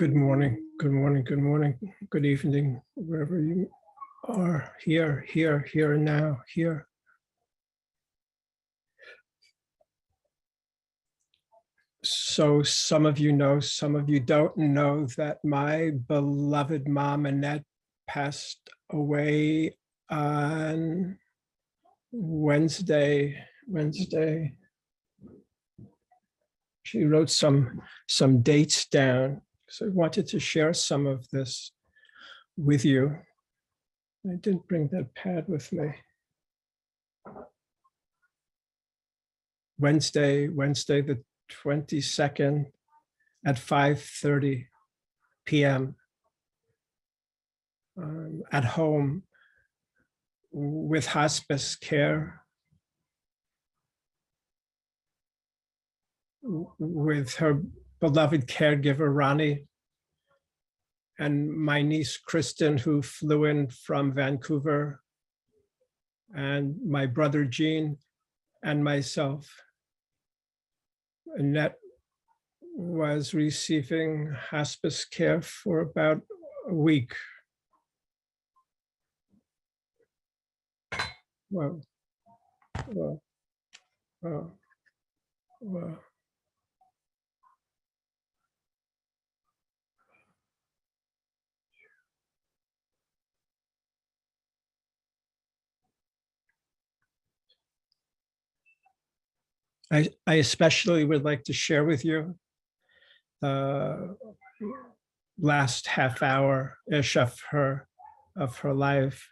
Good morning, good morning, good morning, good evening, wherever you are, here, now, here. So some of you know, some of you don't know that my beloved mom, Annette, passed away on Wednesday. She wrote some dates down. So I wanted to share some of this with you. I didn't bring that pad with me. Wednesday the 22nd at 5:30 p.m. At home with hospice care, with her beloved caregiver, Ronnie, and my niece, Kristen, who flew in from Vancouver, and my brother, Gene, and myself. Annette was receiving hospice care for about a week. Whoa. I especially would like to share with you the last half hour-ish of her life.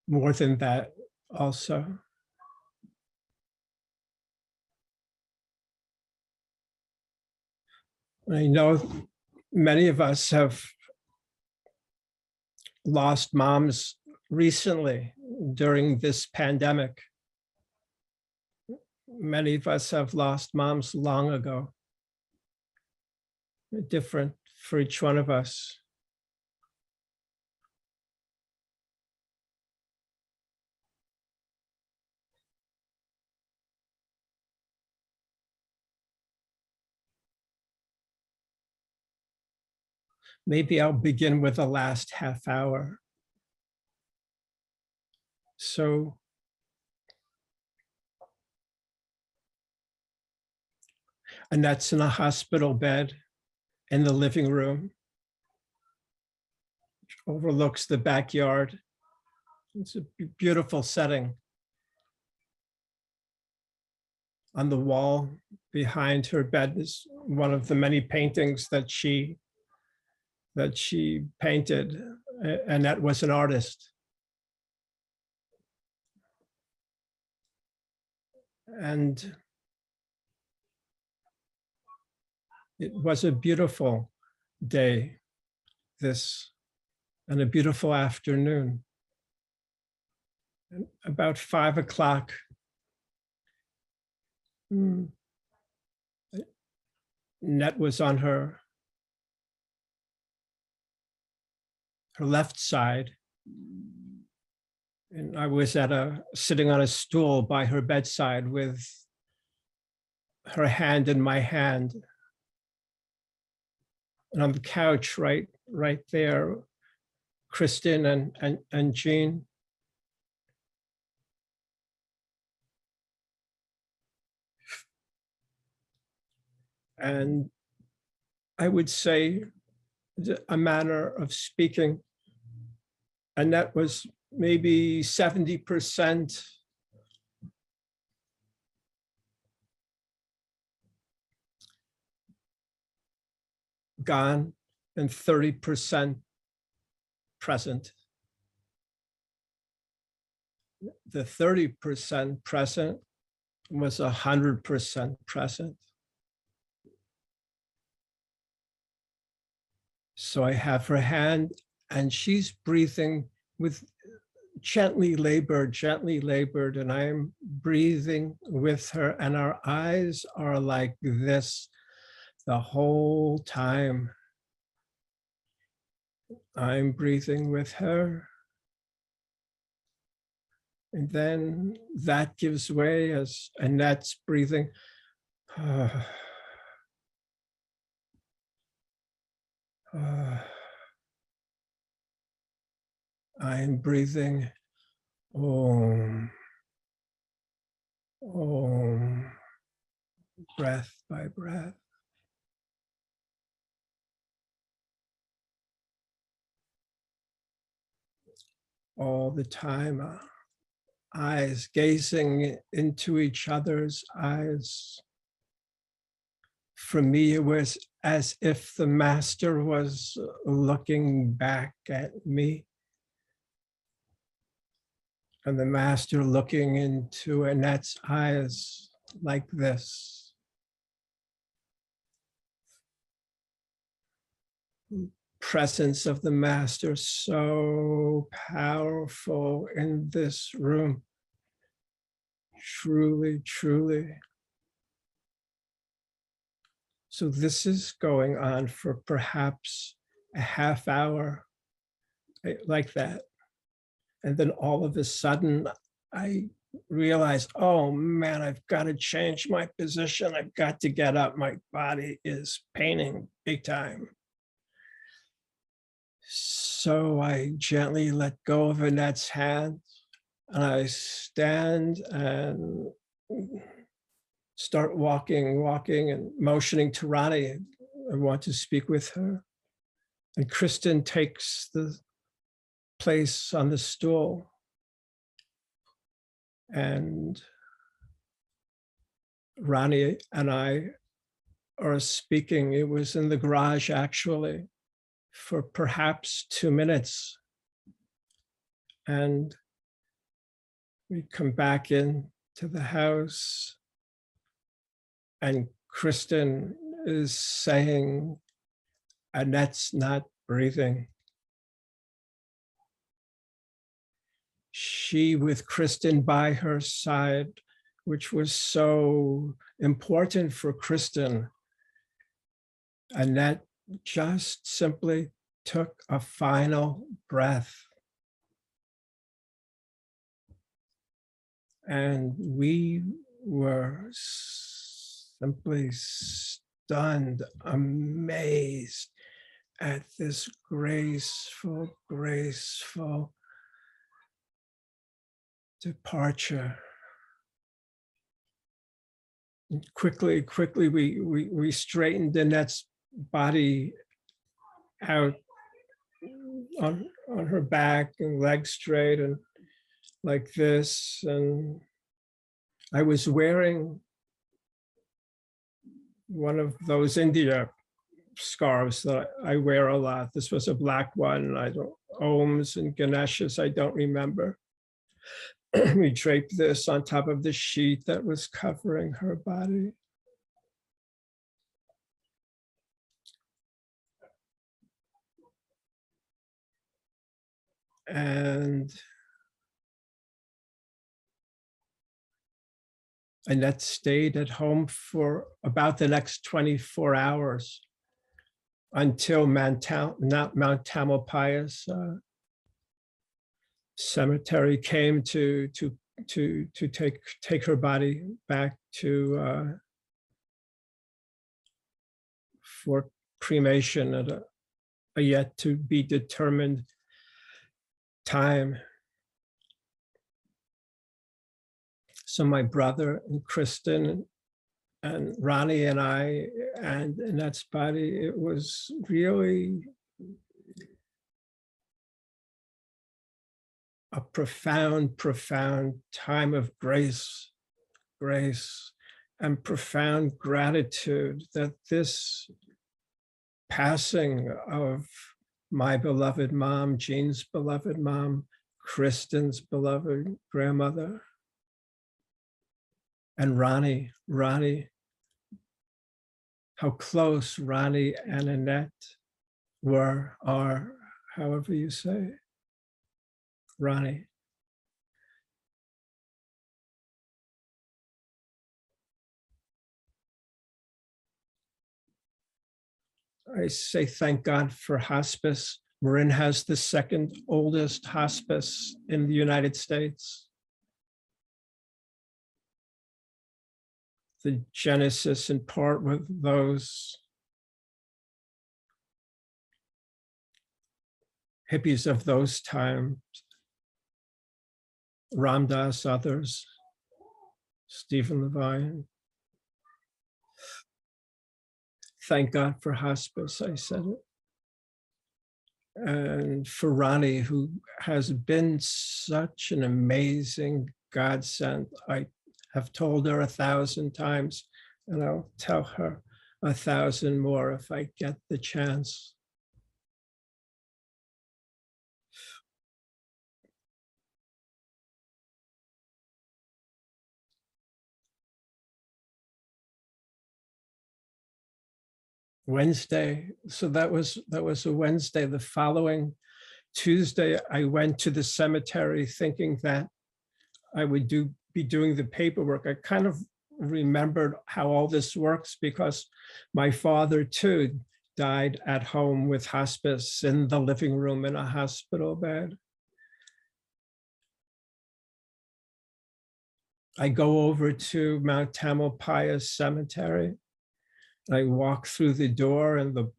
More than that also. I know many of us have lost moms recently during this pandemic. Many of us have lost moms long ago. Different for each one of us. Maybe I'll begin with the last half hour. So Annette's in a hospital bed in the living room, which overlooks the backyard. It's a beautiful setting. On the wall behind her bed is one of the many paintings that she painted. Annette was an artist. And it was a beautiful day, and a beautiful afternoon. And about 5 o'clock, Annette was on her left side, and I was sitting on a stool by her bedside with her hand in my hand. And on the couch right there, Kristen and Jean. And I would say, a manner of speaking, Annette was maybe 70% gone and 30% present. The 30% present was 100% present. So I have her hand, and she's breathing with gently labored, and I'm breathing with her, and our eyes are like this the whole time. I'm breathing with her. And then that gives way as Annette's breathing. I'm breathing. Om. Om. Breath by breath. All the time, eyes gazing into each other's eyes. For me, it was as if the master was looking back at me. And the master looking into Annette's eyes like this. Presence of the master so powerful in this room. Truly, truly. So this is going on for perhaps a half hour, like that. And then all of a sudden, I realized, oh man, I've got to change my position. I've got to get up. My body is paining big time. So I gently let go of Annette's hand and I stand and start walking and motioning to Rani. I want to speak with her. And Kristen takes the place on the stool. And Rani and I are speaking. It was in the garage, actually, for perhaps 2 minutes. And we come back into the house, and Kristen is saying, Annette's not breathing. She, with Kristen by her side, which was so important for Kristen, Annette just simply took a final breath. And we were simply stunned, amazed at this graceful departure. And quickly, we straightened Annette's body out on her back and legs straight and like this. And I was wearing one of those India scarves that I wear a lot. This was a black one. I don't, Oms and Ganeshas, I don't remember. We draped this on top of the sheet that was covering her body. And Annette stayed at home for about the next 24 hours until Mount Tamalpais cemetery came to take her body back to for cremation at a yet to be determined time. So my brother and Kristen and Ronnie and I and Annette's body, it was really a profound time of grace and profound gratitude that this passing of my beloved mom, Jean's beloved mom, Kristen's beloved grandmother, and Ronnie, how close Ronnie and Annette are, however you say, Ronnie. I say thank God for hospice. Marin has the second oldest hospice in the United States. The genesis in part with those hippies of those times, Ram Dass, others, Stephen Levine. Thank God for hospice, I said it. And for Ronnie, who has been such an amazing godsend. I have told her 1,000 times, and I'll tell her 1,000 more if I get the chance. Wednesday, so that was a Wednesday. The following Tuesday, I went to the cemetery thinking that I would be doing the paperwork. I kind of remembered how all this works because my father too died at home with hospice in the living room in a hospital bed. I go over to Mount Tamalpais Cemetery. I walk through the door and the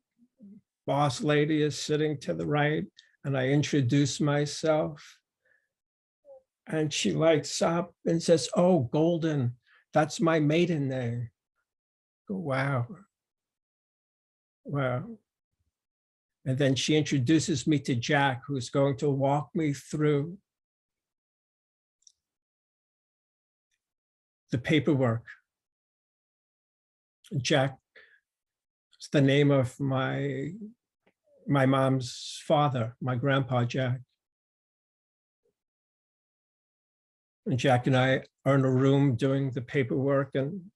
boss lady is sitting to the right, and I introduce myself. And she lights up and says, "Oh, Golden, that's my maiden name." I go, wow. Wow. And then she introduces me to Jack, who's going to walk me through the paperwork. Jack is the name of my mom's father, my grandpa, Jack. And Jack and I are in a room doing the paperwork, and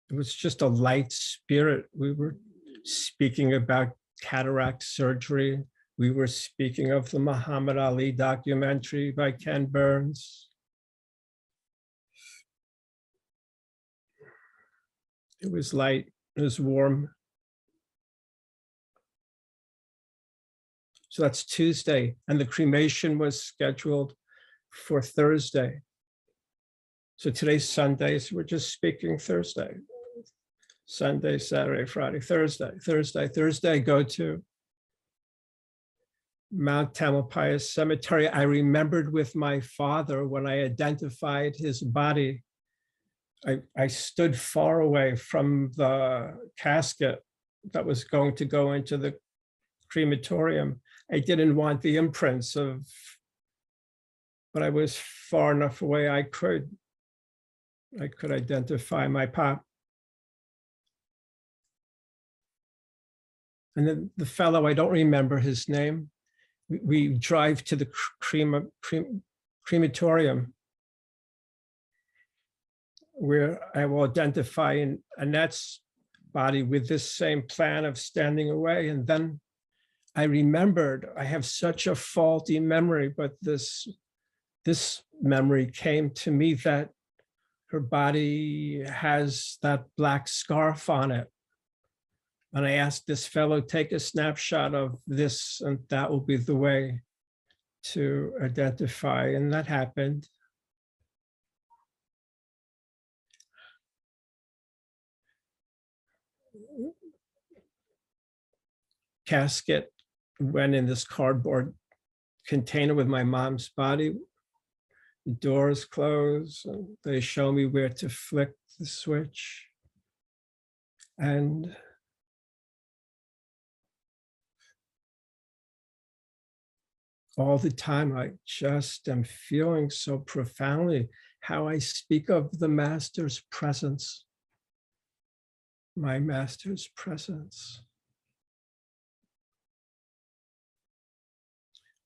it was just a light spirit. We were speaking about cataract surgery. We were speaking of the Muhammad Ali documentary by Ken Burns. It was light, it was warm. So that's Tuesday, and the cremation was scheduled for Thursday. So today's Sunday, so we're just speaking Thursday. Sunday, Saturday, Friday, Thursday, I go to Mount Tamalpais Cemetery. I remembered with my father when I identified his body, I stood far away from the casket that was going to go into the crematorium. I didn't want the imprints of, but I was far enough away I could identify my pop. And then the fellow, I don't remember his name, we drive to the crematorium where I will identify Annette's body with this same plan of standing away. And then I remembered, I have such a faulty memory, but this memory came to me that her body has that black scarf on it. And I asked this fellow, take a snapshot of this, and that will be the way to identify. And that happened. Casket went in this cardboard container with my mom's body. The doors close, and they show me where to flick the switch. And all the time, I just am feeling so profoundly how I speak of the Master's presence, my Master's presence.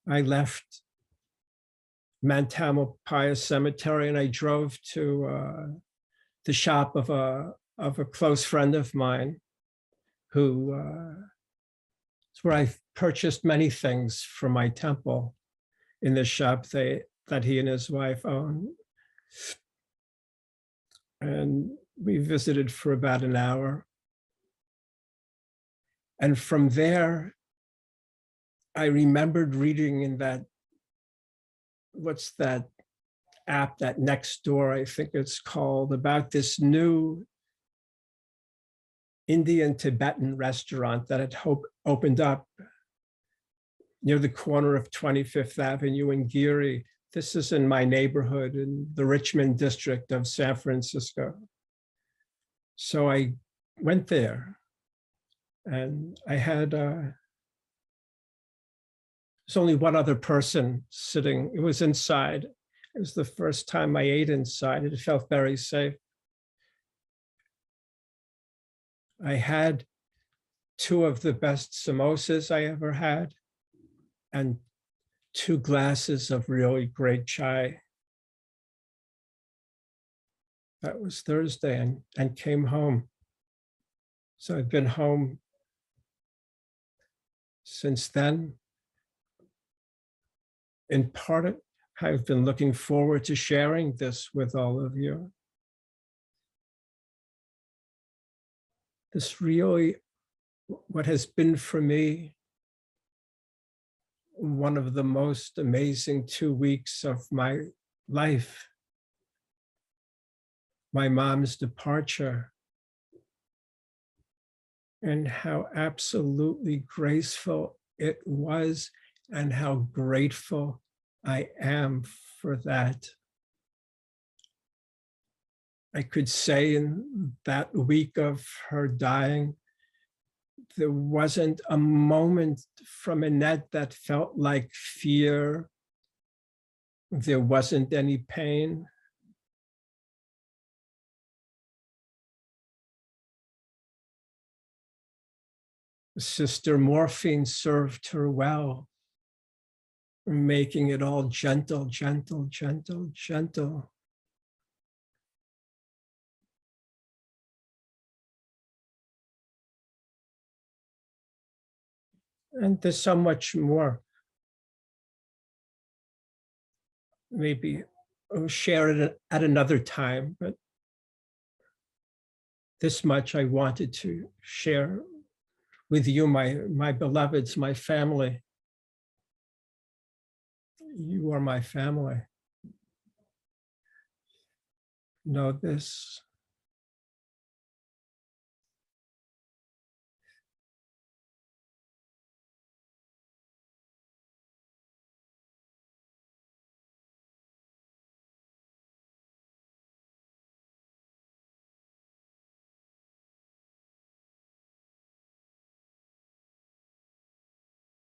I left Mount Tamalpais Cemetery and I drove to the shop of a close friend of mine who it's where I purchased many things for my temple in the shop that he and his wife own. And we visited for about an hour. And from there, I remembered reading in that, what's that app, that Nextdoor, I think it's called, about this new Indian Tibetan restaurant that had opened up near the corner of 25th Avenue in Geary. This is in my neighborhood in the Richmond district of San Francisco. So I went there and I had, there's only one other person sitting. It was inside. It was the first time I ate inside. It felt very safe. I had two of the best samosas I ever had and 2 glasses of really great chai. That was Thursday, and came home. So I've been home since then. In part, I've been looking forward to sharing this with all of you. This really, what has been for me, one of the most amazing 2 weeks of my life. My mom's departure, and how absolutely graceful it was, and how grateful I am for that. I could say in that week of her dying, there wasn't a moment from Annette that felt like fear. There wasn't any pain. Sister Morphine served her well, making it all gentle, gentle, gentle, gentle. And there's so much more. Maybe I'll share it at another time, but this much I wanted to share with you, my beloveds, my family. You are my family. Know this.